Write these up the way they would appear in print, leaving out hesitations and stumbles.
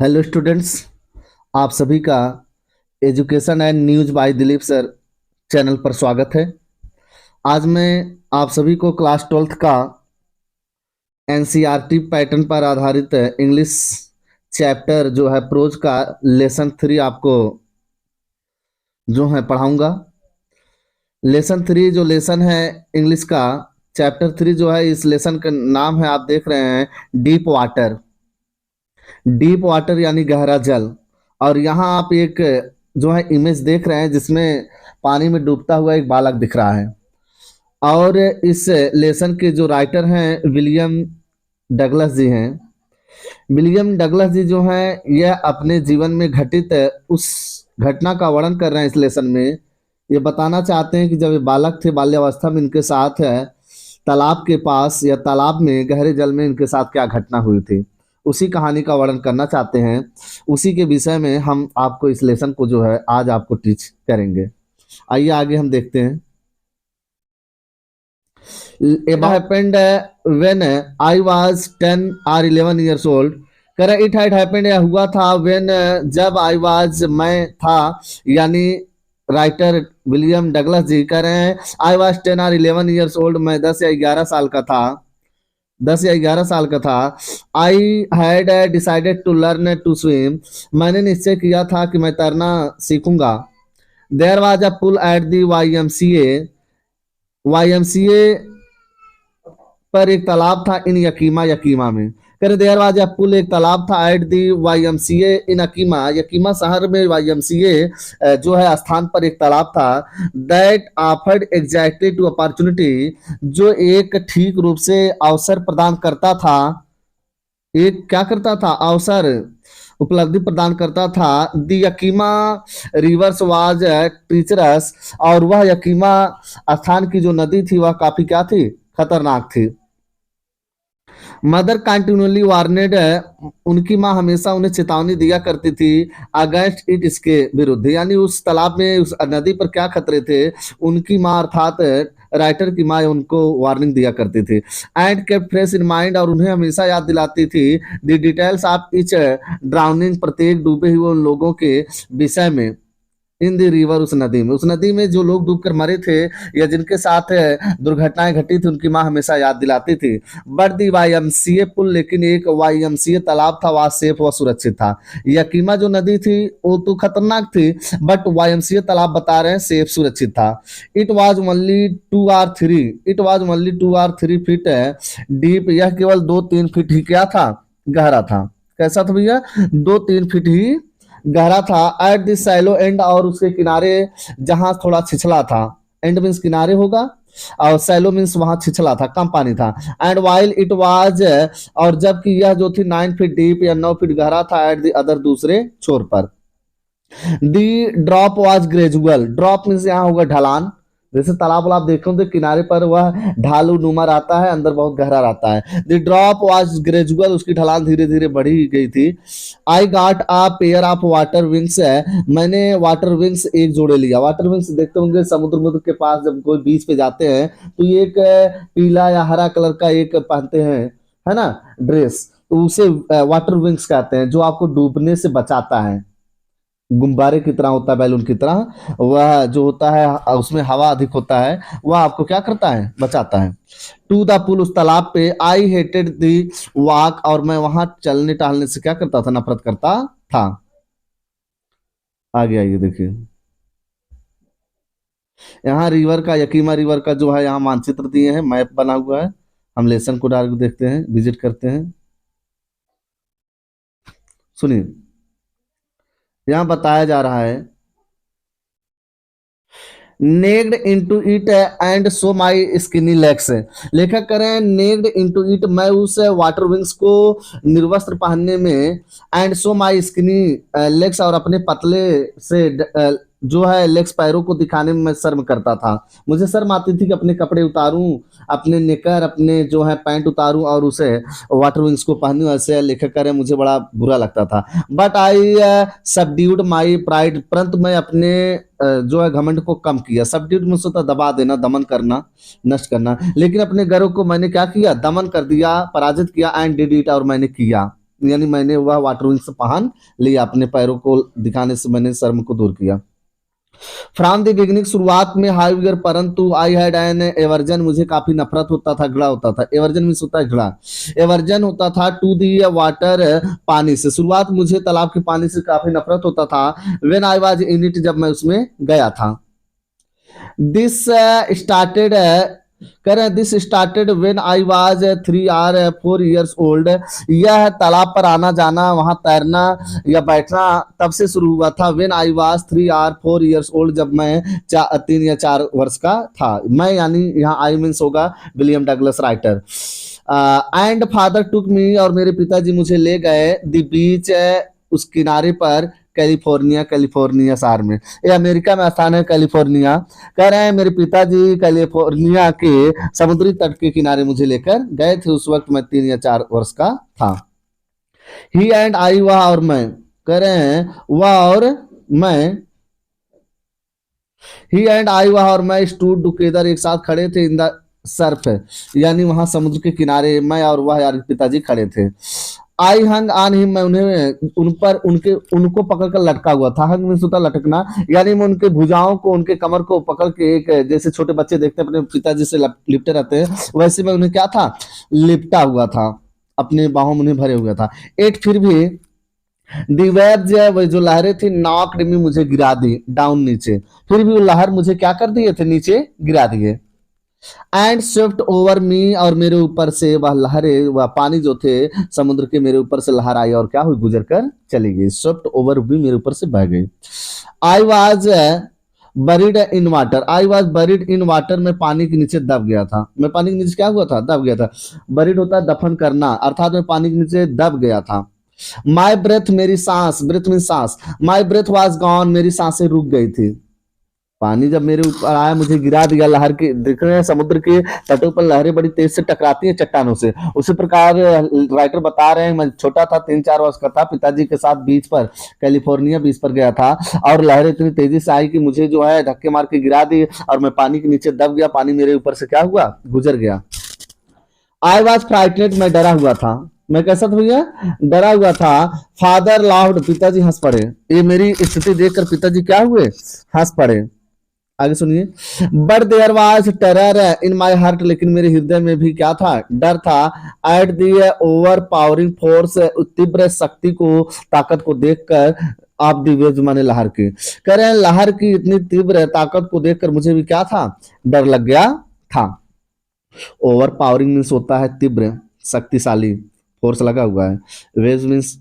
Hello students. आप सभी का education and news bye Dilip sir channel पर स्वागत है। आज मैं आप सभी को क्लास 12th का एनसीईआरटी पैटर्न पर आधारित इंग्लिश चैप्टर जो है प्रोज का लेसन 3 आपको जो है पढ़ाऊंगा। लेसन 3 जो लेसन है इंग्लिश का, चैप्टर 3 जो है, इस लेसन का नाम है, आप देख रहे हैं, डीप वाटर। डीप वाटर यानी गहरा जल। और यहाँ आप एक जो है इमेज देख रहे हैं जिसमें पानी में डूबता हुआ एक बालक दिख रहा है। और इस लेसन के जो राइटर हैं विलियम डगलस जी हैं। विलियम डगलस जी जो हैं यह अपने जीवन में घटित उस घटना का वर्णन कर रहे हैं इस लेसन में। ये बताना चाहते हैं कि जब ये बालक थे बाल्यावस्था में इनके साथ तालाब के पास या तालाब में गहरे जल में इनके साथ क्या घटना हुई थी, उसी कहानी का वर्णन करना चाहते हैं। उसी के विषय में हम आपको इस लेसन को जो है आज आपको टीच करेंगे। आइए आगे हम देखते हैं। It happened when I was 10 or 11 years old। कह रहे इट had happened, यह हुआ था when जब I was मैं था, यानी राइटर विलियम डगलस जी कह रहे हैं I was 10 or 11 years old, मैं 10 या 11 साल का था। 10 या 11 साल का था। I had decided to learn to swim, मैंने निश्चय किया था कि मैं तैरना सीखूंगा। There was a pool at the YMCA, YMCA पर एक तालाब था इन यकीमा, यकीमा में। करे देयर वाज अ पुल, एक तालाब था एट दी YMCA इन यकीमा, यकीमा शहर में YMCA जो है स्थान पर एक तालाब था। That offered exactly to opportunity, जो एक ठीक रूप से अवसर प्रदान करता था। एक क्या करता था? अवसर, उपलब्धि प्रदान करता था। दी यकीमा रिवर्स वाज टीचरस, और वह यकीमा स्थान की जो नदी थी वह काफी क्या थी? खतरनाक थी। मदर कंटिन्यूअली वार्नेड, उनकी माँ हमेशा उन्हें चेतावनी दिया करती थी। अगेंस्ट इट, इसके विरुद्ध, यानी उस तालाब में उस नदी पर क्या खतरे थे, उनकी माँ अर्थात राइटर की माँ उनको वार्निंग दिया करती थी। And kept fresh in mind, और उन्हें हमेशा याद दिलाती थी the details of each drowning, प्रत्येक डूबे हुए उन लोगों के विषय में। इन द रिवर, उस नदी में, उस नदी में जो लोग डूबकर मरे थे या जिनके साथ दुर्घटनाएं घटी थी उनकी माँ हमेशा याद दिलाती थी। बट दी YMCA पुल, लेकिन एक YMCA तालाब था वह सेफ व सुरक्षित था। यकीमा जो नदी थी वो तो खतरनाक थी, बट YMCA तालाब बता रहे हैं सेफ, सुरक्षित था। It was only 2 or 3, it was only 2 or 3 feet deep, यह केवल 2-3 फीट ही क्या था? गहरा था। कैसा था भैया? 2-3 फीट ही गहरा था। एट द सैलो एंड, और उसके किनारे जहां थोड़ा छिछला था। एंड मीन्स किनारे होगा, और सैलो मीन्स वहां छिछला था, कम पानी था। एंड वाइल इट वाज, और जबकि यह जो थी 9 फीट डीप या 9 फीट गहरा था, एट द अदर, दूसरे छोर पर। The drop was gradual, drop means यहाँ होगा ढलान। जैसे तालाब वाला आप देखो तो किनारे पर वह ढालू नुमा रहता है, अंदर बहुत गहरा रहता है। द ड्रॉप वाज ग्रेजुअल, उसकी ढलान धीरे धीरे बढ़ी गई थी। I got a pair of water wings, मैंने वाटर विंग्स एक जोड़े लिया। वाटर विंग्स देखते होंगे समुद्र के पास जब कोई बीच पे जाते हैं तो ये एक पीला या हरा कलर का एक पहनते हैं, है ना, ड्रेस, तो उसे वाटर विंग्स कहते हैं, जो आपको डूबने से बचाता है। गुब्बारे की तरह होता है, बैलून की तरह, वह जो होता है उसमें हवा अधिक होता है, वह आपको क्या करता है? बचाता है। टू द पुल, उस तालाब पे। आई हेटेड दी वॉक, और मैं वहां चलने टहलने से क्या करता था? नफरत करता था। आगे आइए देखिए, यहाँ रिवर का, यकीमा रिवर का जो है यहाँ मानचित्र दिए हैं, मैप बना हुआ है। हम लेसन को डायरेक्ट देखते हैं, विजिट करते हैं। सुनिए, यहाँ बताया जा रहा है nagged into it and so my skinny legs. लेखक करें नेग्ड इनटू इट, मैं उस वाटर विंग्स को निर्वस्त्र पहनने में, and so my skinny legs, और अपने पतले से जो है लेग्स, पैरों को दिखाने में मैं शर्म करता था। मुझे शर्म आती थी कि अपने कपड़े उतारूं, अपने नेकर, अपने जो है पैंट उतारूं और उसे वाटर विंग्स को पहनूं, ऐसे लेखक करें मुझे बड़ा बुरा लगता था। But I subdued my pride, परंतु मैं अपने जो है घमंड को कम किया। सबड्यूड में होता दबा देना, दमन करना, नष्ट करना, लेकिन अपने गर्व को मैंने क्या किया? दमन कर दिया, पराजित किया। एंड डिड इट, और मैंने किया। यानी मैंने वह वाटर विंग्स पहन लिया, अपने पैरों को दिखाने से मैंने शर्म को दूर किया। फ्रॉम द बिगिनिंग, शुरुआत में हाईवियर, परंतु आई हैड एन एवर्जन, मुझे काफी नफरत होता था, घृणा होता था। एवर्जन मींस होता है घृणा, एवर्जन होता था टू दी वाटर, पानी से। शुरुआत मुझे तालाब के पानी से काफी नफरत होता था। When I was in it, जब मैं उसमें गया था। दिस स्टार्टेड, कह रहे हैं this started when I was 3 or 4 years old. यह तालाब पर आना जाना, वहां तैरना या बैठना तब से शुरू हुआ था। When I was 3 or 4 years old, जब मैं 3 या 4 वर्ष का था। मैं यानी यहाँ आई मीन्स होगा William Douglas writer. And father took me, और मेरे पिताजी मुझे ले गए द बीच, उस किनारे पर, कैलिफोर्निया, कैलिफोर्निया शहर में। ये अमेरिका में स्थान है कैलिफोर्निया। कह रहे हैं मेरे पिताजी कैलिफोर्निया के समुद्री तट के किनारे मुझे लेकर गए थे। उस वक्त मैं 3 या 4 वर्ष का था। ही एंड आई, वह और मैं, कह रहे हैं वह और मैं, ही एंड आई, वह और मैं, स्टूड टुगेदर, एक साथ खड़े थे, इन द सर्फ, यानी वहां समुद्र के किनारे मैं और वह यार पिताजी खड़े थे। आई हंग ऑन हिम, मैं उन्हें उन पर उनको पकड़कर लटका हुआ था। हंग मीन्स होता लटकना, यानी मैं उनके भुजाओं को, उनके कमर को पकड़ के, एक जैसे छोटे बच्चे देखते हैं अपने पिताजी से लिपटे रहते हैं, वैसे मैं उन्हें क्या था, लिपटा हुआ था, अपने बाहों में उन्हें भरे हुआ था। एट, फिर भी वेव्स, वो जो लहरें थी, नॉक्ड मी, मुझे गिरा दी, डाउन, नीचे। फिर भी वो लहर मुझे क्या कर दिए थे, नीचे गिरा दिए। एंड स्विफ्ट ओवर मी, और मेरे ऊपर से वह लहरें, वह पानी जो थे समुद्र के, मेरे ऊपर से लहर आई और क्या हुई, गुजर कर चली गई। स्विफ्ट ओवर भी, मेरे ऊपर से बह गई। I was buried in water, I was buried in water, मैं पानी के नीचे दब गया था। मैं पानी के नीचे क्या हुआ था, दब गया था। बरीड होता है दफन करना, अर्थात मैं पानी के नीचे दब गया था। माई ब्रेथ, मेरी सांस, ब्रेथ मीन सांस, माई ब्रेथ वॉज गॉन, मेरी सांसें रुक गई थी। पानी जब मेरे ऊपर आया, मुझे गिरा दिया। लहर के देख रहे हैं, समुद्र के तटों पर लहरें बड़ी तेज से टकराती हैं चट्टानों से। उसी प्रकार राइटर बता रहे हैं, मैं छोटा था, 3-4 वर्ष का था, पिताजी के साथ बीच पर, कैलिफोर्निया बीच पर गया था, और लहरें इतनी तेजी से आई कि मुझे जो है धक्के मार के गिरा दी, और मैं पानी के नीचे दब गया। पानी मेरे ऊपर से क्या हुआ, गुजर गया। आई वॉज फ्राइटनेड, मैं डरा हुआ था। मैं कैसा था भैया, डरा हुआ था। फादर लाउड, पिताजी हंस पड़े। ये मेरी स्थिति देखकर पिताजी क्या हुए, हंस पड़े। आगे सुनिए। But there was terror in my heart, लेकिन मेरे हृदय में भी क्या था, डर था। At the overpowering force, तीव्र शक्ति को, ताकत को देखकर, आप दी वेव्स माने लहर की, कह रहे हैं लहर की इतनी तीव्र ताकत को देखकर मुझे भी क्या था, डर लग गया था। ओवर पावरिंग मीन्स होता है तीव्र, शक्तिशाली, फोर्स लगा हुआ है। वेव्स मीन्स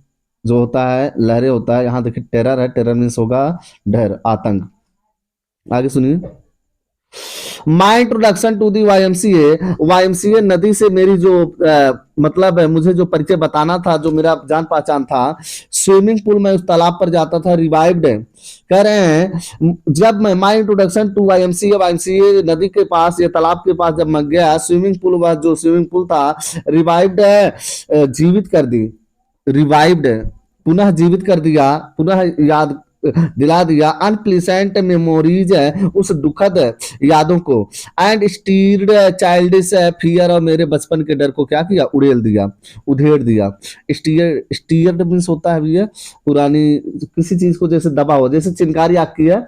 जो होता है लहरें होता है। यहाँ देखिए टेरर है, टेरर मीन्स होगा डर, आतंक। आगे सुनिए। My introduction to the YMCA, YMCA नदी से मेरी जो मतलब है, मुझे जो परिचय बताना था, जो मेरा जान पहचान था। स्विमिंग पूल में उस तालाब पर जाता था, रिवाइव्ड, कह रहे हैं जब मैं, माई इंट्रोडक्शन टू YMCA नदी के पास या तालाब के पास जब मैं गया, स्विमिंग पूल, वह जो स्विमिंग पूल था, रिवाइव्ड है, जीवित कर दी, रिवाइव्ड पुनः जीवित कर दिया, पुनः याद दिला दिया। अनप्लीसेंट मेमोरीज है, उस दुखद यादों को। एंड स्टीर्ड चाइल्डिश फियर, और मेरे बचपन के डर को क्या किया, उड़ेल दिया, उधेड़ दिया। स्टीयर्ड मीन्स होता है भैया पुरानी किसी चीज को जैसे दबा हो, जैसे चिनकारी आग की है,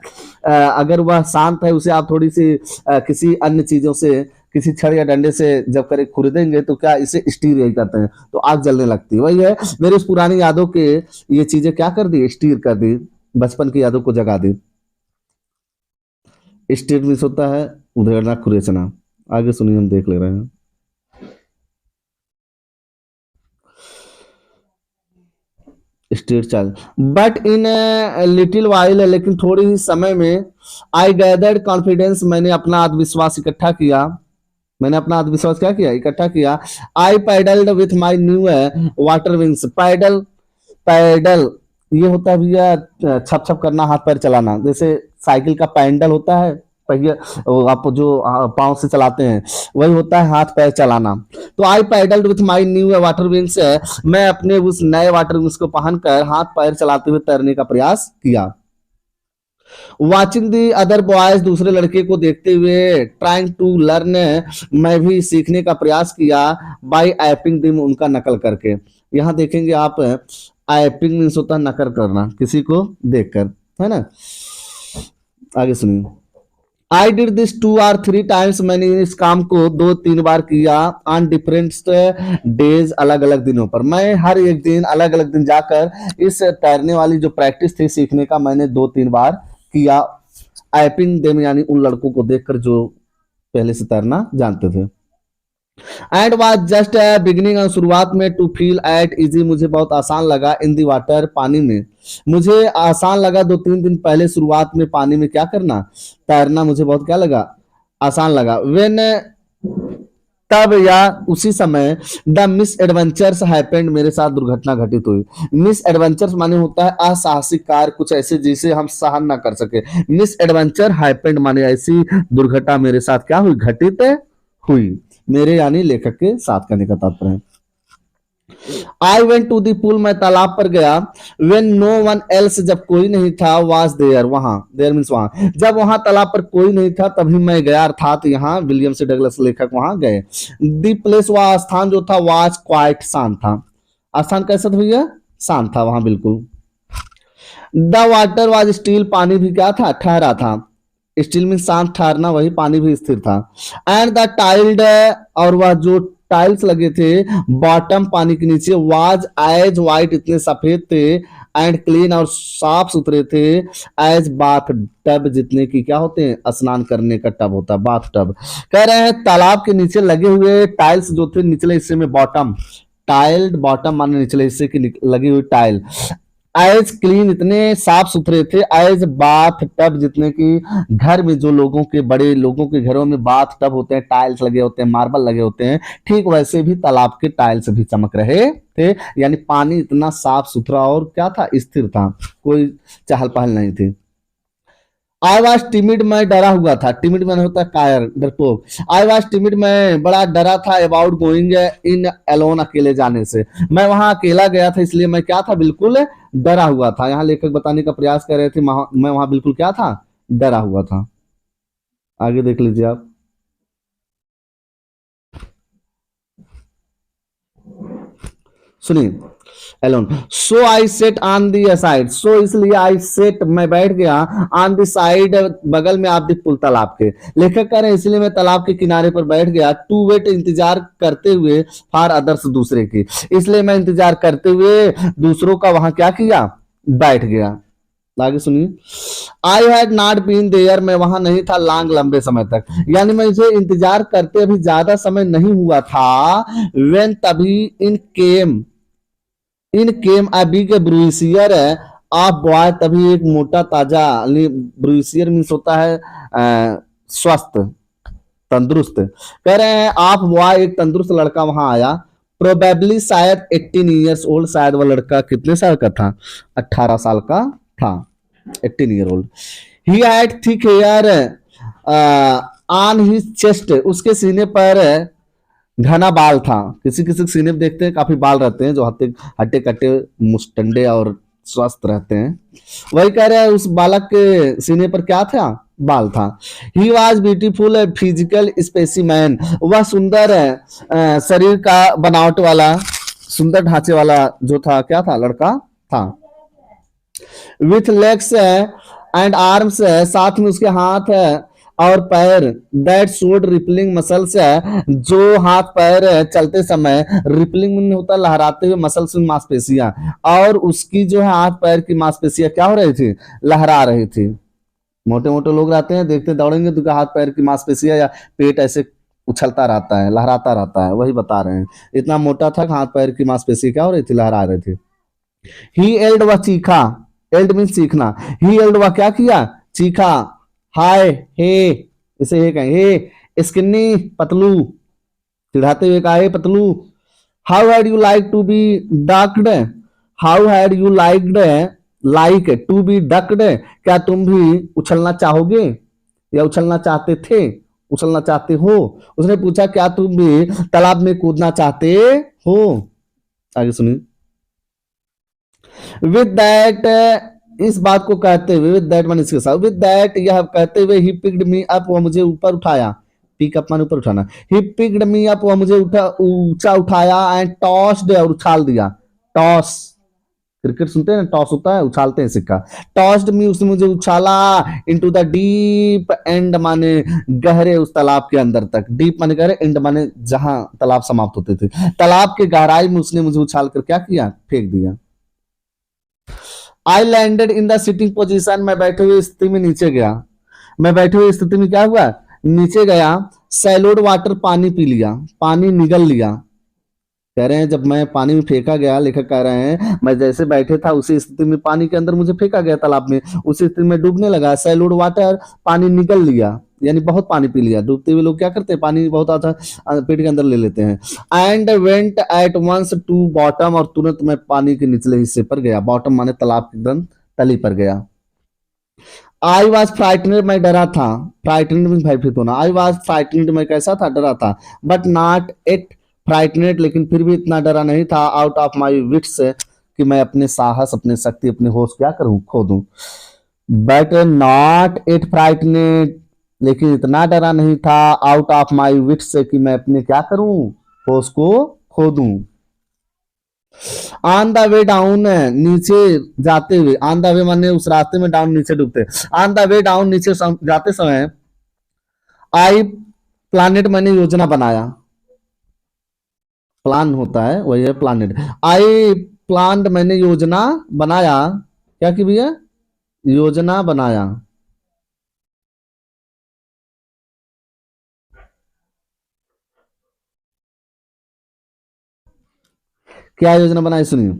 अगर वह शांत है, उसे आप थोड़ी सी किसी अन्य चीजों से, किसी छड़ या डंडे से जब करे खुरदेंगे तो क्या, इसे स्टीर यही कहते हैं, तो आग जलने लगती है। वही है, मेरे उस पुरानी यादों के ये चीजें क्या कर दी, स्टीर कर दी, बचपन की यादों को जगा दी। स्टीर मीन्स होता है उधेड़ना, खुरेचना। आगे सुनिए, हम देख ले रहे हैं। Stir child, but in little while, लेकिन थोड़ी ही समय में, आई गैदर्ड कॉन्फिडेंस, मैंने अपना आत्मविश्वास इकट्ठा किया, मैंने अपना आत्मविश्वास क्या किया, इकट्ठा किया। I paddled with my new water wings, paddle, paddle ये होता है भैया छप छप करना, हाथ पैर चलाना, जैसे साइकिल का पैडल होता है, पहिया आप जो पांव से चलाते हैं, वही होता है हाथ पैर चलाना। तो I paddled with my new water wings, मैं अपने उस नए वाटर विंग्स को पहनकर हाथ पैर चलाते हुए तैरने का प्रयास किया। वाचिंग दी अदर बॉयज, दूसरे लड़के को देखते हुए, ट्राइंग टू लर्न, मैं भी सीखने का प्रयास किया, बाय आइपिंग दिम, उनका नकल करके। यहाँ देखेंगे आप, आइपिंग मीन्स होता है नकल करना किसी को देखकर, है ना। आगे सुनिए। I did this 2 or 3 times, मैंने इस काम को 2-3 बार किया, ऑन डिफरेंट डेज, अलग अलग दिनों पर। मैं हर एक दिन अलग अलग दिन जाकर इस तैरने वाली जो प्रैक्टिस थी सीखने का, मैंने 2-3 बार किया, आइपिंग देम यानी उन लड़कों को देखकर जो पहले से तैरना जानते थे। एंड वाज जस्ट बिगिनिंग, शुरुआत में, टू फील एट इजी, मुझे बहुत आसान लगा, इन दी वाटर, पानी में। मुझे आसान लगा 2-3 दिन पहले शुरुआत में पानी में क्या करना, तैरना मुझे बहुत क्या लगा, आसान लगा। व्हेन, तब या उसी समय, द मिस एडवेंचर्स हैपेंड, मेरे साथ दुर्घटना घटित हुई। मिस एडवेंचर्स माने होता है असाहसिक कार्य, कुछ ऐसे जिसे हम सहन ना कर सके। मिस एडवेंचर हैपेंड माने ऐसी दुर्घटना मेरे साथ क्या हुई, घटित हुई, मेरे यानी लेखक के साथ कहने का तात्पर्य है। I went to the pool, मैं तालाब पर गया, वेन नो वन एल्स, जब कोई नहीं था, वाज देयर, वहां, देयर मीन्स वहां, जब वहां तालाब पर कोई नहीं था तभी मैं गया, अर्थात यहाँ विलियम से डगलस लेखक वहां गए। दी प्लेस, वह स्थान जो था, वाज क्वाइट, शांत था। स्थान कैसा था भैया, शांत था वहां बिल्कुल। द वाटर वाज स्टील, पानी भी क्या था, ठहरा था। स्टील में शांत ठहरना, वही पानी भी स्थिर था। एंड द टाइल्ड, और वह जो टाइल्स लगे थे बॉटम पानी के नीचे, वाज एज वाइट, इतने सफेद थे, एंड क्लीन, और साफ सुथरे थे, एज बाथ टब, जितने की क्या होते हैं, स्नान करने का टब होता है, बाथ टब। कह रहे हैं तालाब के नीचे लगे हुए टाइल्स जो थे, निचले हिस्से में बॉटम, टाइल्ड बॉटम माने निचले हिस्से की लगी हुई टाइल, एज क्लीन, इतने साफ सुथरे थे, एज बाथ टब, जितने की घर में जो लोगों के, बड़े लोगों के घरों में बाथ टब होते हैं, टाइल्स लगे होते हैं, मार्बल लगे होते हैं, ठीक वैसे भी तालाब के टाइल्स भी चमक रहे थे, यानी पानी इतना साफ सुथरा और क्या था, स्थिर था, कोई चहल पहल नहीं थी। आई वॉज टिमिड, मैं डरा हुआ था, टिमिड मैंने होता है कायर, डरपोक। आई वॉज टिमिड, मैं बड़ा डरा था, अबाउट गोइंग इन अलोन, अकेले जाने से। मैं वहां अकेला गया था, इसलिए मैं क्या था, बिल्कुल डरा हुआ था। यहाँ लेखक बताने का प्रयास कर रहे थे, मैं वहां बिल्कुल क्या था, डरा हुआ था। आगे देख लीजिए आप। सुनिए, alone, so I sat on the side, so इसलिए आई सेट, मैं बैठ गया, ऑन दी साइड, बगल में, आप दी पुल, तालाब के। लेखक कह रहे हैं इसलिए मैं तालाब के किनारे पर बैठ गया, टू वेट, इंतजार करते हुए, फॉर अदर्स, दूसरे की, इसलिए मैं इंतजार करते हुए दूसरों का वहां क्या किया, बैठ गया। आगे सुनिए। I had not been there, मैं वहां नहीं था, लॉन्ग, लंबे समय तक, यानी मुझे इंतजार करते अभी ज्यादा समय नहीं हुआ था, वेन, तभी, इन केम अ बिग ब्रूसियर, आप बॉय, तभी एक मोटा ताजा, ब्रूसियर मीन्स होता है स्वस्थ, तंदुरुस्त। कह रहे हैं आप बॉय, एक तंदुरुस्त लड़का वहां आया, प्रोबेबली शायद 18 years old, शायद वह लड़का कितने साल का था, 18 साल का था, 18 year old। He had thick hair on his chest, उसके सीने पर घना बाल था। किसी किसी के सीने पे देखते हैं काफी बाल रहते हैं, जो हट्टे हट्टे कट्टे मुस्टंडे और स्वस्थ रहते हैं। वही कह रहे हैं उस बालक के सीने पर क्या था, बाल था। He was beautiful physical specimen, वह सुंदर शरीर का बनावट वाला, सुंदर ढांचे वाला जो था, क्या था, लड़का था। विथ लेग्स एंड आर्म्स, साथ में उसके हाथ और पैर, दैट शोड रिपलिंग मसल्स, जो हाथ पैर चलते समय, रिपलिंग में होता है लहराते हुए, मसल्स में मांसपेशियां, और उसकी जो है हाथ पैर की मांसपेशियां क्या हो रही थी, लहरा रही थी। मोटे मोटे लोग रहते हैं, देखते दौड़ेंगे तो हाथ पैर की मांसपेशियां या पेट ऐसे उछलता रहता है, लहराता रहता है, वही बता रहे हैं। इतना मोटा था कि हाथ पैर की मांसपेशी क्या हो रही थी, लहरा रही थी। ही एल्ड, वह चीखा, एल्ड मीन सीखना, ही एल्ड, वह क्या किया, चीखा, हाय, हे, इसे हे कहें, हे स्किन्नी, पतलू, चिढ़ाते हुए कहा, हे पतलू। How had you like to be ducked, how had you liked, like to be ducked, क्या तुम भी उछलना चाहोगे, या उछलना चाहते थे, उछलना चाहते हो। उसने पूछा क्या तुम भी तालाब में कूदना चाहते हो। आगे सुनिए। विद दैट इस बात को कहते हुए, विद दैट माने इसके साथ, विद दैट यह कहते हुए, ही पिक्ड मी अप, वह मुझे ऊपर उठाया। पिक अप माने ऊपर उठाना। ही पिक्ड मी अप, वह मुझे ऊंचा उठाया, एंड टॉस्ड, और उछाल दिया। टॉस, क्रिकेट सुनते हैं, टॉस होता है, उछालते हैं सिक्का। टॉस्ड मी, उसने मुझे उछाला, इनटू द डीप एंड माने गहरे उस तालाब के अंदर तक। डीप माने गहरे, एंड माने जहां तालाब समाप्त होते थे। तालाब के गहराई में उसने मुझे उछाल कर क्या किया, फेंक दिया। I landed in the sitting position, मैं बैठे हुए स्थिति में नीचे गया। मैं बैठे हुए स्थिति में क्या हुआ, नीचे गया। सैलोड वाटर, पानी पी लिया, पानी निगल लिया। कह रहे हैं जब मैं पानी में फेंका गया, लेखक कह रहे हैं मैं जैसे बैठे था उसी स्थिति में पानी के अंदर मुझे फेंका गया तालाब में, उसी स्थिति में डूबने लगा। सैलोड वाटर, पानी निगल लिया, यानी बहुत पानी पी लिया। डूबते हुए लोग क्या करते हैं, पानी बहुत आता पेट के अंदर ले लेते हैं। And went at once to bottom, और तुरंत मैं पानी के निचले हिस्से पर गया। बॉटम माने तालाब के एकदम तली पर गया। आई वॉज फ्राइटनेड, मैं डरा था। फ्राइटनेड में भयभीत होना। आई वॉज फ्राइटनेड, मैं कैसा था, डरा था। बट नॉट इट फ्राइटनेड, लेकिन फिर भी इतना डरा नहीं था। आउट ऑफ माई विट्स, कि मैं अपने साहस, अपने शक्ति, अपने होश क्या करूं, खो दूं। बट नॉट इट फ्राइटनेड, लेकिन इतना डरा नहीं था। आउट ऑफ माई विट्स, कि मैं अपने क्या करूं, होश को खो दूं। ऑन द वे डाउन, नीचे जाते हुए। ऑन द वे माने उस रास्ते में, डाउन नीचे डूबते। ऑन द वे डाउन, नीचे जाते समय। आई प्लानिट, मैंने योजना बनाया। प्लान होता है वही है प्लानिट। आई प्लान, मैंने योजना बनाया। क्या की भैया, योजना बनाया। क्या योजना बनाई, सुनिए।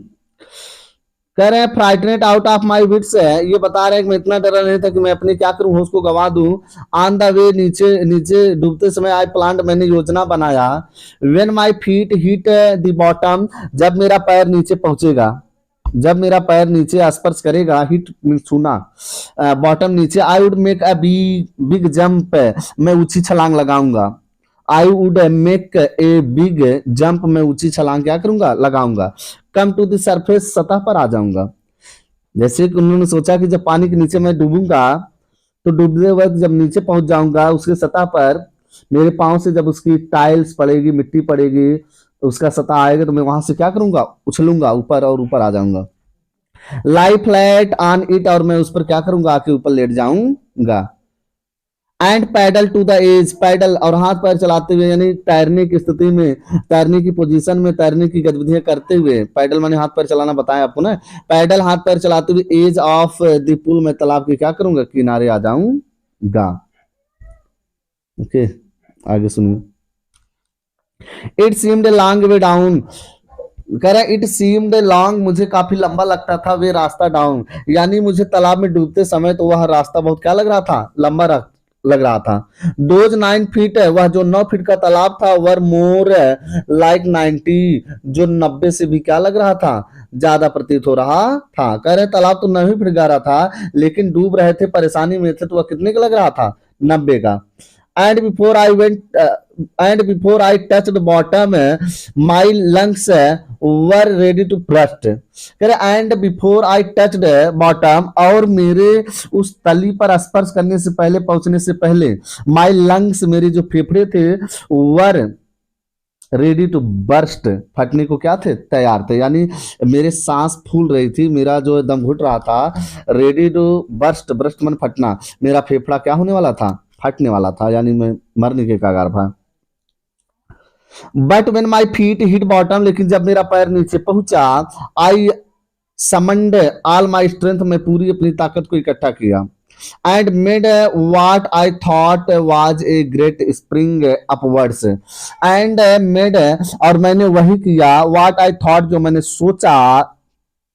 कह रहे हैं फ्राइटनेट आउट ऑफ माई विट्स, है ये बता रहे हैं कि मैं इतना डरा नहीं था कि मैं अपने क्या करूं, होश को गवा दूं। ऑन द वे, नीचे नीचे डूबते समय। आई प्लांट, मैंने योजना बनाया। When my feet hit the bottom, जब मेरा पैर नीचे पहुंचेगा, जब मेरा पैर नीचे स्पर्श करेगा, हिट छूना, बॉटम नीचे। I would make a big jump, मैं ऊंची छलांग लगाऊंगा। I would make a big jump, मैं ऊंची छलांग क्या करूंगा, लगाऊंगा। कम टू द सरफेस, सतह पर आ जाऊंगा। जैसे कि उन्होंने सोचा कि जब पानी के नीचे मैं डूबूंगा, तो डूबते वक्त जब नीचे पहुंच जाऊंगा उसके सतह पर, मेरे पांव से जब उसकी टाइल्स पड़ेगी, मिट्टी पड़ेगी, उसका सतह आएगा, तो मैं वहां से क्या करूंगा, उछलूंगा ऊपर, और ऊपर आ जाऊंगा। लाई फ्लैट ऑन इट, और मैं उस पर क्या करूंगा, आके ऊपर लेट जाऊंगा। And paddle to the edge, paddle और हाथ पैर चलाते हुए, यानी तैरने की स्थिति में, तैरने की पोजीशन में, तैरने की गतिविधियां करते हुए। पैडल माने हाथ पैर चलाना, बताया आपको ना। पैडल हाथ पैर चलाते हुए, एज ऑफ द पूल, मैं तालाब के क्या करूंगा, किनारे आ जाऊंगा। ओके, आगे सुनिए। It seemed long way down, कह रहा है इट सीम्ड लॉन्ग, मुझे काफी लंबा लगता था, वे रास्ता डाउन, यानी मुझे तालाब में डूबते समय तो वह रास्ता बहुत क्या लग रहा था, लंबा लग रहा था। दोज 9 फीट है, वह जो 9 फीट का तालाब था, वर मोर लाइक 90, जो 90 से भी क्या लग रहा था, ज्यादा प्रतीत हो रहा था। कह रहे तालाब तो 9 फीट गहरा था, लेकिन डूब रहे थे, परेशानी में थे, तो वह कितने का लग रहा था, 90 का। and before I went and before I touched the bottom, my lungs were ready to burst। कह रहे and before I touched bottom, और मेरे उस तली पर स्पर्श करने से पहले, पहुंचने से पहले, my lungs, मेरे जो फेफड़े थे, were रेडी टू बर्स्ट, फटने को क्या थे, तैयार थे, यानी मेरे सांस फूल रही थी, मेरा जो दम घुट रहा था। रेडी टू बर्स्ट, बर्स्ट मन फटना, मेरा फेफड़ा क्या होने वाला था, फटने वाला था, यानी मैं मरने के कगार था। But when my feet hit bottom, लेकिन जब मेरा पैर नीचे पहुंचा, आई समंड ऑल माय स्ट्रेंथ, मैं पूरी अपनी ताकत को इकट्ठा किया। And made what I thought was a great spring upwards, and made, और मैंने वही किया, व्हाट आई थॉट, जो मैंने सोचा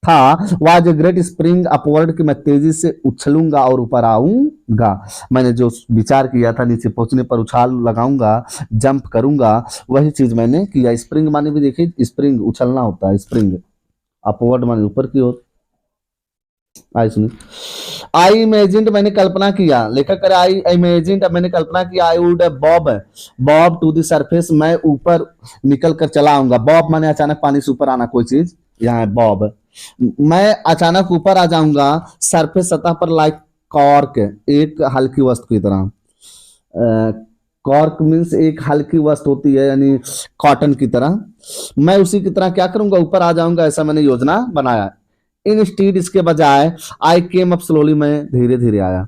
था, was a great spring upward, कि मैं तेजी से उछलूंगा और ऊपर आऊंगा। मैंने जो विचार किया था, नीचे पहुंचने पर उछाल लगाऊंगा, जंप करूंगा, वही चीज मैंने किया। स्प्रिंग माने भी देखिए, स्प्रिंग उछलना होता है, स्प्रिंग अपवर्ड माने ऊपर की ओर। आई सुनिए। आई इमेजिन्ड, मैंने कल्पना किया, लेखक करे आई इमेजिन्ड, मैंने कल्पना किया, I would bob, bob to the surface, मैं ऊपर निकल कर चला आऊंगा। बॉब माने अचानक पानी से ऊपर आना, कोई चीज यहाँ है बॉब। मैं अचानक ऊपर आ जाऊंगा सरफेस सतह पर लाइक कॉर्क, एक हल्की वस्तु की तरह। कॉर्क मीन्स एक हल्की वस्तु होती है, यानी कॉटन की तरह। मैं उसी की तरह क्या करूंगा, ऊपर आ जाऊंगा, ऐसा मैंने योजना बनाया। इन स्टीड, इसके बजाय आई केम अप स्लोली, मैं धीरे धीरे आया।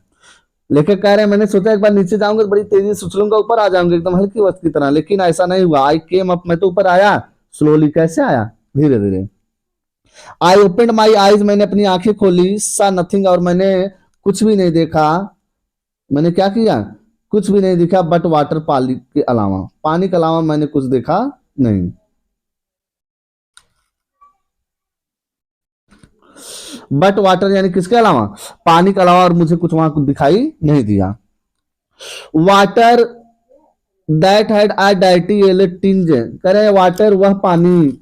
लेखक कह रहे हैं मैंने सोचा एक बार नीचे जाऊंगा तो बड़ी तेजी से उछलूंगा, ऊपर आ जाऊंगा एकदम हल्की वस्तु की तरह, लेकिन ऐसा नहीं हुआ। आई केम अप, मैं तो ऊपर आया, स्लोली कैसे आया, धीरे धीरे। आई ओपेंड माई आईज, मैंने अपनी आंखें खोली, सा नथिंग, और मैंने कुछ भी नहीं देखा। मैंने क्या किया, कुछ भी नहीं देखा, बट वाटर, पानी के अलावा, पानी के अलावा मैंने कुछ देखा नहीं। बट वाटर यानी किसके अलावा, पानी के अलावा, और मुझे कुछ वहां कुछ दिखाई नहीं दिया। Water that had a dirty yellow tinge, कह रहे वाटर वह पानी,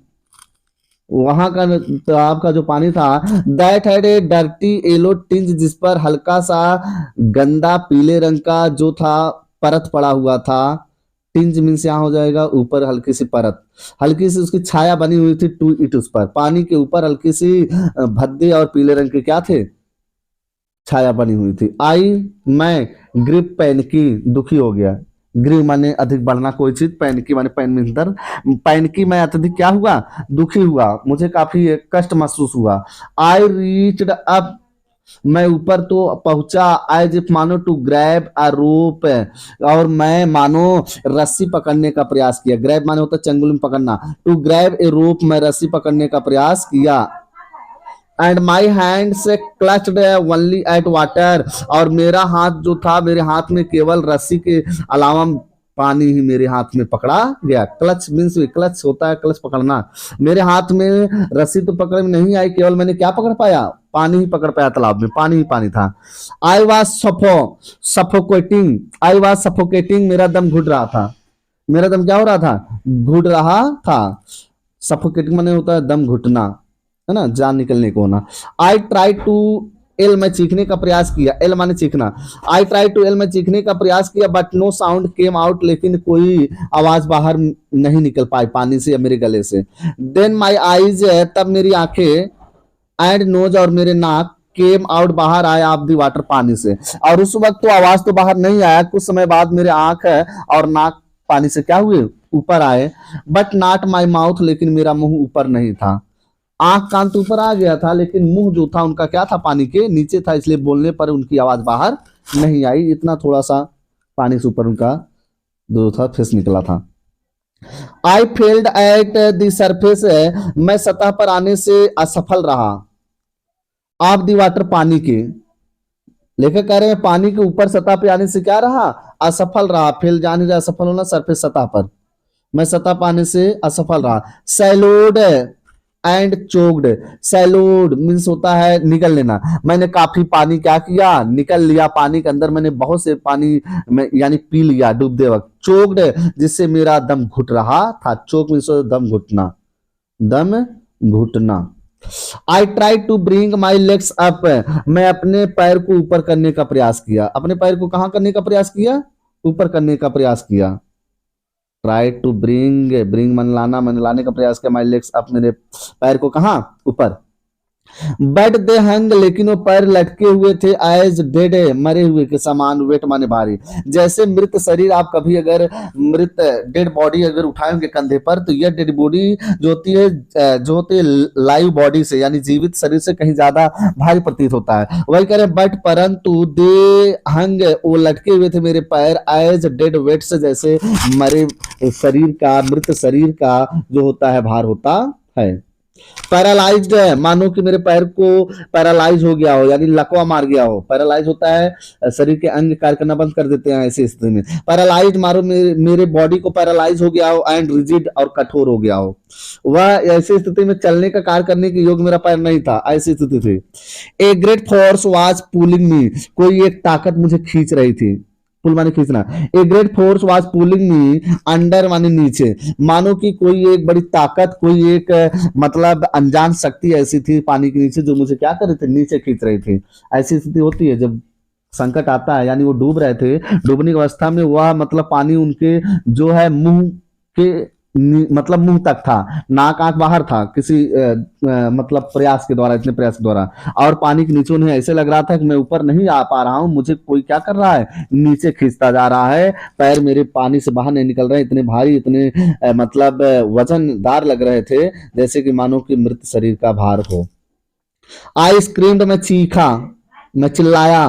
वहां का तालाब का जो पानी था, that had a dirty yellow tinge, जिस पर हल्का सा गंदा पीले रंग का जो था परत पड़ा हुआ था। टिंज मीन्स यहाँ हो जाएगा ऊपर हल्की सी परत, हल्की सी उसकी छाया बनी हुई थी टू इट, उस पर पानी के ऊपर हल्की सी भद्दे और पीले रंग के क्या थे, छाया बनी हुई थी। आई, मैं, ग्रिप, पैन की, दुखी हो गया। ग्रीव माने अधिक बढ़ना कोई चीज, पैन की माने पैन में अंदर, पैन की मैं अत्यधिक क्या हुआ, दुखी हुआ, मुझे काफी कष्ट महसूस हुआ। आई रीच्ड अप, मैं ऊपर तो पहुंचा, एज इफ मानो टू ग्रैब अ रोप, और मैं मानो रस्सी पकड़ने का प्रयास किया। ग्रैब माने होता है चंगुल में पकड़ना, टू ग्रैब ए रोप, मैं रस्सी पकड़ने का प्रयास किया। एंड माई हैंड से क्लच्ड ओनली एट वाटर, और मेरा हाथ जो था, मेरे हाथ में केवल रस्सी के अलावा पानी ही मेरे हाथ में पकड़ा गया। क्लच मीन्स, क्लच होता है क्लच पकड़ना, मेरे हाथ में रस्सी तो पकड़ में नहीं आई, केवल मैंने क्या पकड़ पाया, पानी ही पकड़ पाया, तालाब में पानी ही पानी था। I was suffocating, I was suffocating, मेरा दम घुट रहा था, मेरा दम क्या हो रहा था, घुट रहा था। सफोकेटिंग माने होता है दम घुटना, है ना, जान निकलने को होना। आई ट्राई टू एल, मैं चीखने का प्रयास किया, एल माने चीखना। आई ट्राई टू एल, मैं चीखने का प्रयास किया, but no sound came out, लेकिन कोई आवाज बाहर नहीं निकल पाई पानी से या मेरे गले से। देन माई आईज, तब मेरी आंखें, एंड नोज, और मेरे नाक, केम आउट, बाहर आया, ऑफ दी वाटर, पानी से। और उस वक्त तो आवाज तो बाहर नहीं आया, कुछ समय बाद मेरे आंख और नाक पानी से क्या हुए, ऊपर आए। बट नॉट माई माउथ, लेकिन मेरा मुंह ऊपर नहीं था। आंख कान तो ऊपर आ गया था, लेकिन मुंह जो था उनका क्या था, पानी के नीचे था, इसलिए बोलने पर उनकी आवाज बाहर नहीं आई, इतना थोड़ा सा पानी से ऊपर उनका जो था फेस निकला था। I failed at the surface, मैं सतह पर आने से असफल रहा। ऑफ द वाटर, पानी के, लेखक कह रहे हैं पानी के ऊपर सतह पे आने से क्या रहा, असफल रहा। फेल जाने से असफल होना, सरफेस सतह पर, मैं सतह पाने से असफल रहा। सैलोड एंड चोक्ड, सैलोड मीन्स होता है निकल लेना, मैंने काफी पानी क्या किया, निकल लिया, पानी के अंदर मैंने बहुत से पानी में यानी पी लिया डूबते वक्त। चोक्ड, जिससे मेरा दम घुट रहा था, चोक मीन्स दम घुटना, दम घुटना। I try to bring my legs up, मैं अपने पैर को ऊपर करने का प्रयास किया। अपने पैर को कहां करने का प्रयास किया, ऊपर करने का प्रयास किया। ट्राई टू ब्रिंग, ब्रिंग मन लाना, मैंने लाने का प्रयास किया, माई लेग्स अप, मेरे पैर को कहां, ऊपर। बट दे हंग, लेकिन वो पैर लटके हुए थे, एज डेड, मरे हुए के समान, वेट माने भारी, जैसे मृत शरीर। आप कभी अगर मृत डेड बॉडी अगर उठाएंगे कंधे पर, तो यह डेड बॉडी जो होती है, जो होती है लाइव बॉडी से यानी जीवित शरीर से कहीं ज्यादा भारी प्रतीत होता है। वही कह रहे बट परंतु दे हंग, वो लटके हुए थे मेरे पैर, एज डेड वेट से, जैसे मरे शरीर का, मृत शरीर का जो होता है भार होता है। पैरालाइज्ड है, मानो कि मेरे पैर को पैरालाइज हो गया हो, यानी लकवा मार गया हो। पैरालाइज होता है शरीर के अंग कार्य करना बंद कर देते हैं ऐसी स्थिति में। पैरालाइज मारो मेरे बॉडी को पैरालाइज हो गया हो, एंड रिजिड, और कठोर हो गया हो। वह ऐसी स्थिति में चलने का कार्य करने के योग मेरा पैर नहीं था, ऐसी स्थिति थी। A great force was pulling me, कोई एक ताकत मुझे खींच रही थी। पुल माने खींचना। A great force was pulling me under माने नीचे, मानो कि कोई एक बड़ी ताकत, कोई एक मतलब अनजान शक्ति ऐसी थी पानी के नीचे जो मुझे क्या कर रही थी, नीचे खींच रही थी। ऐसी स्थिति होती है जब संकट आता है, यानी वो डूब रहे थे, डूबने की अवस्था में वह मतलब पानी उनके जो है मुंह के मतलब मुंह तक था, नाक आंख बाहर था किसी मतलब प्रयास के द्वारा, इतने प्रयास के द्वारा। और पानी के नीचे उन्हें ऐसे लग रहा था कि मैं ऊपर नहीं आ पा रहा हूँ, मुझे कोई क्या कर रहा है, नीचे खींचता जा रहा है। पैर मेरे पानी से बाहर नहीं निकल रहे, इतने भारी, इतने मतलब वजनदार लग रहे थे, जैसे कि मानो कि मृत शरीर का भार हो। आई स्क्रीम्ड, मैं चीखा, मैं चिल्लाया।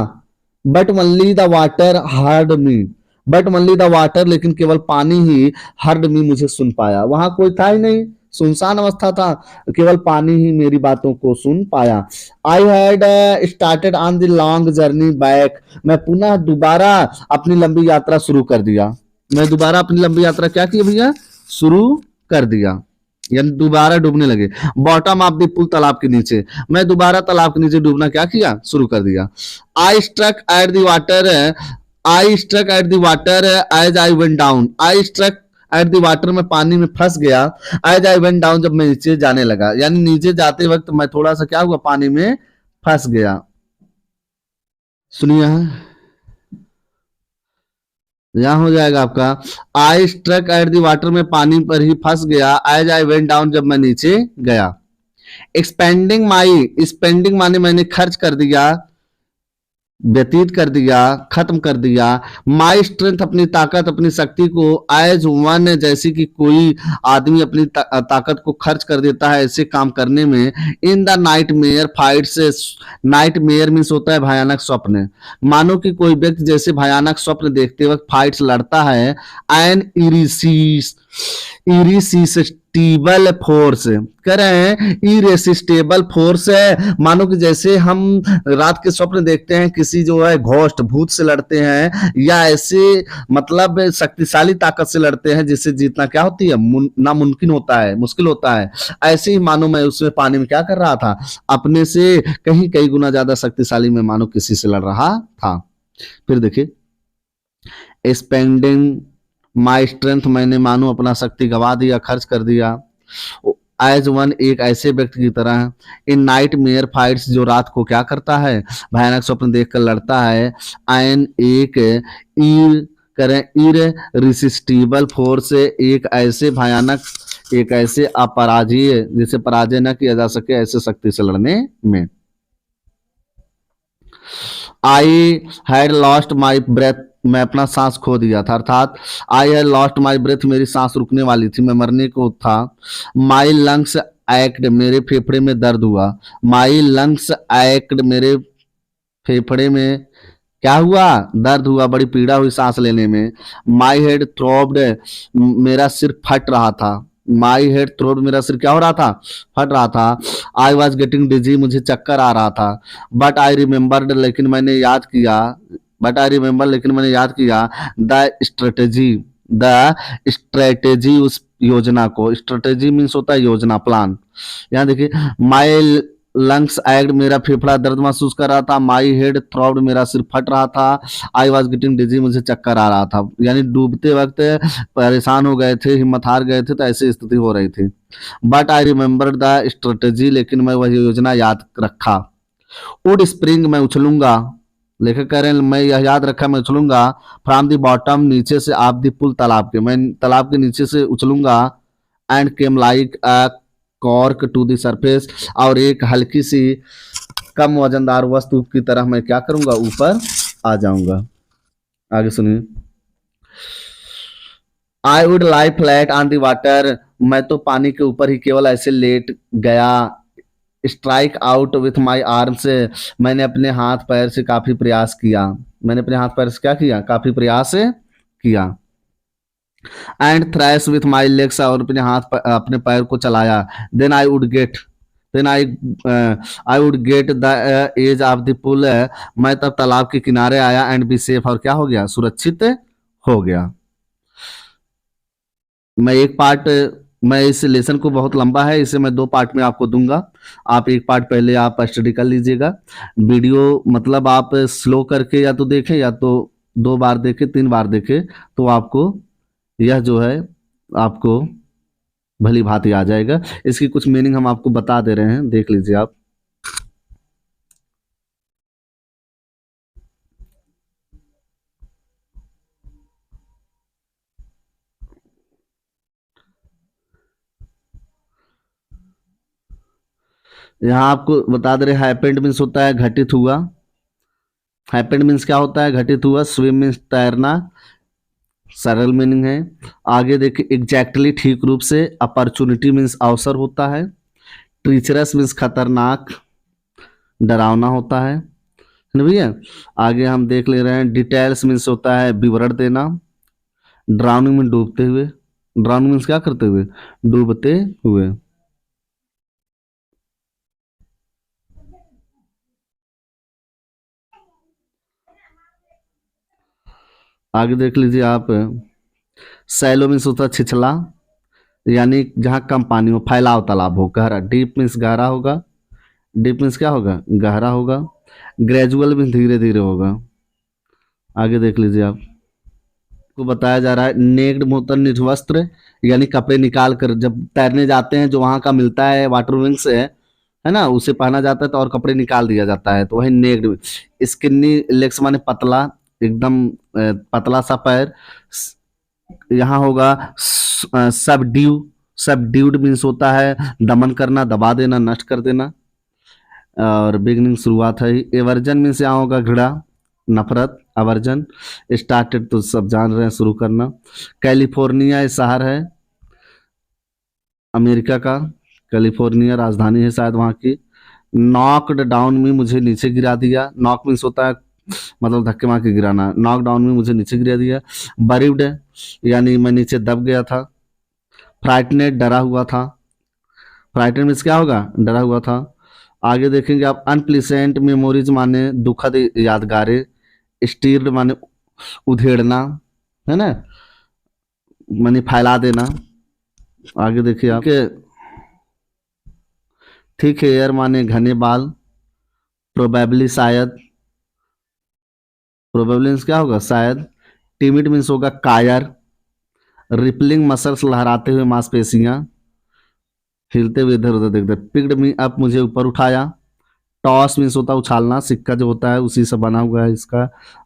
But only the water heard me, but only the water, लेकिन केवल पानी ही हर्ड मी, मुझे सुन पाया। वहां कोई था ही नहीं, सुनसान अवस्था था, केवल पानी ही मेरी बातों को सुन पाया। I had started on the long journey back, मैं पुनः दोबारा अपनी लंबी यात्रा शुरू कर दिया। मैं दोबारा अपनी लंबी यात्रा क्या की भैया, शुरू कर दिया, यानी दोबारा डूबने लगे। बॉटम ऑफ द पुल, तालाब के नीचे। मैं दोबारा तालाब के नीचे डूबना क्या किया, शुरू कर दिया। I struck at the water, I struck at the water as I went down, I struck at the water, में पानी में फंस गया। एज आई वेंट डाउन, जब मैं नीचे जाने लगा, यानी नीचे जाते वक्त मैं थोड़ा सा क्या हुआ, पानी में फंस गया। सुनिए, यहां हो जाएगा आपका, I struck at the water, में पानी पर ही फंस गया। एज आई वेंट डाउन, जब मैं नीचे गया। एक्सपेंडिंग माई, स्पेंडिंग माने मैंने खर्च कर दिया, व्यतीत कर दिया, खत्म कर दिया। माई स्ट्रेंथ, अपनी ताकत, अपनी शक्ति को। एज वन, जैसे कि कोई आदमी अपनी ताकत को खर्च कर देता है ऐसे काम करने में। In the night mayor fight से, नाइट मेयर मीन्स होता है भयानक स्वप्न, मानो कि कोई व्यक्ति जैसे भयानक स्वप्न देखते वक्त फाइट्स लड़ता है। एन इरिसीस, इरिसिस्टिबल फोर्स, कह रहे हैं इरेसिस्टेबल फोर्स है, मानो कि जैसे हम रात के स्वप्न देखते हैं किसी जो है घोस्ट भूत से लड़ते हैं, या ऐसे मतलब शक्तिशाली ताकत से लड़ते हैं जिससे जीतना क्या होती है, नामुमकिन होता है, मुश्किल होता है। ऐसे ही मानो मैं उसमें पानी में क्या कर रहा था, अपने से कहीं कई गुना ज्यादा शक्तिशाली में मानो किसी से लड़ रहा था। फिर देखिए, स्पेंडिंग माई स्ट्रेंथ, मैंने मानो अपना शक्ति गवा दिया, खर्च कर दिया। एज वन, एक ऐसे व्यक्ति की तरह। इन नाइट मेयर फाइट्स, जो रात को क्या करता है, भयानक स्वप्न देखकर लड़ता है। एन, एक ईर, करें ईर रिसिस्टिबल फोर्स, एक ऐसे भयानक, एक ऐसे अपराजीय जिसे पराजय न किया जा सके ऐसे शक्ति से लड़ने में। I had lost my breath, मैं अपना सांस खो दिया था, अर्थात I had lost my breath, मेरी सांस रुकने वाली थी, मैं मरने को था। माई लंग्स एक्ट, मेरे फेफड़े में दर्द हुआ। माई लंग्स एक्ट, मेरे फेफड़े में क्या हुआ, दर्द हुआ, बड़ी पीड़ा हुई सांस लेने में। माई हेड थ्रोब्ड, मेरा सिर फट रहा था। माई हेड थ्रोड, मेरा सिर क्या हो रहा था, फट रहा था। आई वॉज गेटिंग डिजी, मुझे चक्कर आ रहा था। बट आई रिमेम्बर्ड, लेकिन मैंने याद किया, बट आई रिमेम्बर, लेकिन मैंने याद किया। द स्ट्रेटेजी, द स्ट्रेटेजी, उस योजना को। स्ट्रेटेजी मीन्स होता है योजना, प्लान। यहाँ देखिए, माई लंग्स एक्ट, मेरा फेफड़ा दर्द महसूस कर रहा था। माई हेड थ्रॉब्ड, मेरा सिर फट रहा था। आई वॉज गेटिंग डिजी, मुझे चक्कर आ रहा था, यानी डूबते वक्त परेशान हो गए थे, हिम्मत हार गए थे, तो ऐसी स्थिति हो रही थी। But I remember the strategy, लेकिन मैं वह योजना याद रखा। वुड स्प्रिंग, मैं उछलूंगा, लेखक कह रहे हैं मैं यह याद रखा, मैं उछलूंगा। फ्रॉम द बॉटम, नीचे से। आप द पुल, तालाब के, मैं तालाब के नीचे से उछलूंगा। And came like a cork to the surface, और एक हल्की सी कम वजनदार वस्तु की तरह मैं क्या करूंगा, ऊपर आ जाऊंगा। आगे सुनिए, I would lie flat on the water, मैं तो पानी के ऊपर ही केवल ऐसे लेट गया। Strike out with my arm से, मैंने अपने हाथ पैर से काफी प्रयास किया, मैंने अपने हाथ पैर से क्या किया, काफी प्रयास किया। And thrash with my legs, और अपने अपने पैर को चलाया। Then I would get, then I would get the edge of the pool, मैं तब तालाब के किनारे आया। एंड बी सेफ, और क्या हो गया, सुरक्षित हो गया। मैं एक पार्ट, मैं इस लेसन को बहुत लंबा है, इसे मैं दो पार्ट में आपको दूंगा। आप एक पार्ट पहले आप स्टडी कर लीजिएगा। वीडियो मतलब आप स्लो करके या तो देखें, या तो दो बार देखें, तीन बार देखें, तो आपको यह जो है आपको भली भांति आ जाएगा। इसकी कुछ मीनिंग हम आपको बता दे रहे हैं, देख लीजिए आप। यहाँ आपको बता दे रहे हैपेंड मीन्स होता है घटित हुआ। हैपेंड मीन्स क्या होता है? घटित हुआ। स्विम मीन्स तैरना, सरल मीनिंग है। आगे देखिए एग्जैक्टली ठीक रूप से। अपॉर्चुनिटी मीन्स अवसर होता है। ट्रीचरस मीन्स खतरनाक, डरावना होता है ना भैया। आगे हम देख ले रहे हैं डिटेल्स मीन्स होता है विवरण देना। ड्राउनिंग में डूबते हुए। ड्राउनिंग मीन्स क्या करते हुए? डूबते हुए। आगे देख लीजिए आप, सैलो मीन्स होता है छिछला, यानी जहाँ कम पानी हो, फैलाव तालाब हो। गहरा, डीप मीन्स गहरा होगा। डीप मीन्स क्या होगा? गहरा होगा। ग्रेजुअल मीन्स धीरे धीरे होगा। आगे देख लीजिए आप, को बताया जा रहा है नेक्ड होता है निर्वस्त्र, यानी कपड़े निकाल कर जब तैरने जाते हैं जो वहां का मिलता है वाटर विंग से है ना, उसे पहना जाता है तो और कपड़े निकाल दिया जाता है, तो वही नेक्ड। स्किन्नी लेग्स माने पतला, एकदम पतला सा पैर। यहाँ होगा सब ड्यू। सब ड्यूड मीन्स होता है दमन करना, दबा देना, नष्ट कर देना। और बिगनिंग शुरुआत है। एवर्जन मीन्स यहाँ होगा घृणा, नफरत, आवर्जन। स्टार्टेड तो सब जान रहे हैं, शुरू करना। कैलिफोर्निया ये शहर है अमेरिका का। कैलिफोर्निया राजधानी है शायद वहाँ की। नॉकड डाउन में मुझे नीचे गिरा दिया। नॉक मीन्स होता है मतलब धक्के मार के गिराना। नॉक डाउन में मुझे नीचे गिरा दिया। बरीव्ड यानी मैं नीचे दब गया था। फ्राइटनेड डरा हुआ था। फ्राइटनेड मीन्स क्या होगा? डरा हुआ था। आगे देखेंगे आप, अनप्लीसेंट मेमोरीज माने दुखद यादगारें। स्टीर्ड माने उधेड़ना, है ना, माने फैला देना। आगे देखिए आप, थिक हेयर माने घने बाल। प्रोबेबली शायद। प्रोबेबली मीन्स क्या होगा? शायद। टिमिड मीन्स होगा कायर। रिपलिंग मसल्स लहराते हुए मांसपेशियां, हिलते हुए इधर उधर देखते। पिक्ड मी अप मुझे ऊपर उठाया। टॉस मीन्स होता है उछालना, सिक्का जो होता है उसी से बना हुआ है इसका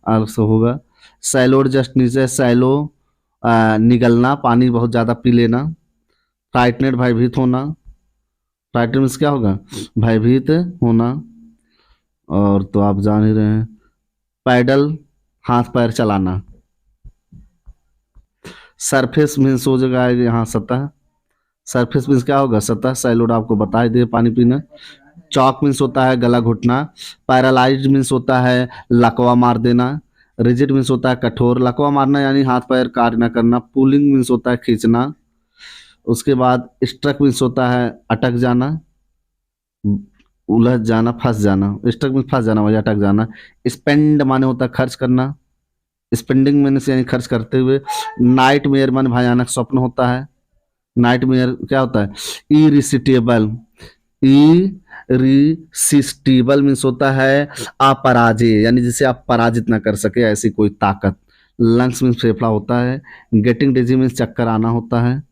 अर्थ होगा। सैलोड जस्ट नीचे। सैलो निगलना, पानी बहुत ज़्यादा पी लेना। फ्राइटनेड भयभीत होना। फ्राइटनेड मीन्स क्या होगा? भयभीत होना। और तो आप जान ही रहे हैं, पैडल हाथ पैर चलाना। सरफेस मीन्स हो जाएगा यहाँ सतह। सरफेस मीन्स क्या होगा? सतह। सैलोड आपको बता ही दे, पानी पीना। चॉक मीन्स होता है गला घुटना। पैरालाइज्ड मीन्स होता है लकवा मार देना। रिजिड मीन्स होता है कठोर। लकवा मारना यानी हाथ पैर कार्य न करना। पुलिंग मीन्स होता है खींचना। उसके बाद स्ट्रक मीन्स होता है अटक जाना, उलझ जाना, फंस जाना। स्ट्रक मीन्स फंस जाना, वही अटक जाना। स्पेंड माने होता है खर्च करना। स्पेंडिंग मैंने से यानी खर्च करते हुए। नाइट मेयर माने भयानक स्वप्न होता है। नाइट मेयर क्या होता है? इरिसिटेबल। इरिसिस्टिबल मीन्स होता है अपराजय, यानी जिसे आप पराजित ना कर सके ऐसी कोई ताकत। लंग्स मीन्स फेफड़ा होता है। गेटिंग डिजी मीन्स चक्कर आना होता है।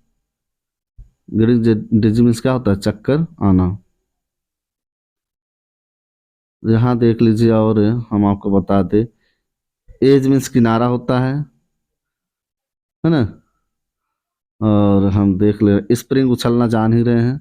गेटिंग डिजी मीन्स क्या होता है? चक्कर आना। यहाँ देख लीजिए और हम आपको बता दें, एज मीन्स किनारा होता है ना। और हम देख ले, स्प्रिंग उछलना जान ही रहे हैं।